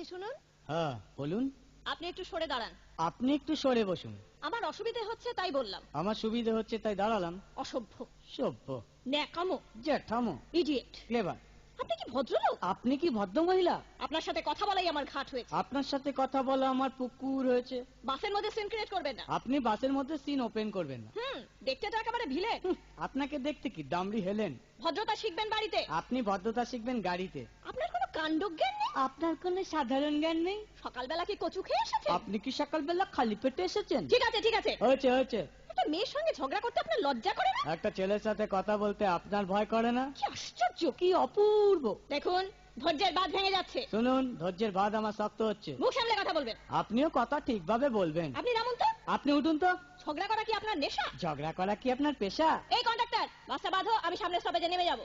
বলছি শুনুন। হ্যাঁ বলুন। আপনি একটু সরে দাঁড়ান। আপনি একটু সরে বসুন। আমার অসুবিধা হচ্ছে তাই বললাম। আমার সুবিধা হচ্ছে তাই দাঁড়ালাম। অসভ্য, সভ্য, ন্যাকামো, জ্যাঠামো, ইডিয়েট। ক্লেভার। আপনি কি ভদ্রলোক? আপনি কি ভদ্র মহিলা? আপনার সাথে কথা বলাই আমার ঘাট হয়েছে। আপনার সাথে কথা বলা আমার পুকুর হয়েছে। বাসের মধ্যে সিন ক্রিয়েট করবেন না। আপনি বাসের মধ্যে সিন ওপেন করবেন না। দেখতে তো একেবারে ভিলেন। আপনাকে দেখতে কি দামড়ি হেলেন। ভদ্রতা শিখবেন বাড়িতে। আপনি ভদ্রতা শিখবেন গাড়িতে। আপনার কোনো কাণ্ডজ্ঞান নেই। আপনার কোনো সাধারণ জ্ঞান নেই। সকালবেলা কি কচু খেয়ে এসেছেন? আপনি কি সকালবেলা খালি পেটে এসেছেন? ঠিক আছে ঠিক আছে, হয়েছে হয়েছে। একটা মেয়ের সঙ্গে ঝগড়া করতে আপনার লজ্জা করে না? একটা ছেলের সাথে কথা বলতে আপনার ভয় করে না? কি আশ্চর্য, কি অপূর্ব। দেখুন ধৈর্যের বাঁধ ভেঙে যাচ্ছে। শুনুন, ধৈর্যের বাঁধ আমার শক্ত হচ্ছে। মুখ সামলে কথা বলবেন। আপনিও কথা ঠিকভাবে বলবেন। আপনি নামুন তো। আপনি উঠুন তো। ঝগড়া করা কি আপনার নেশা? ঝগড়া করা কি আপনার পেশা? এই কন্ডাক্টর, বাসটা বাঁধো, আমি সামনের স্টপেজে নেমে যাব।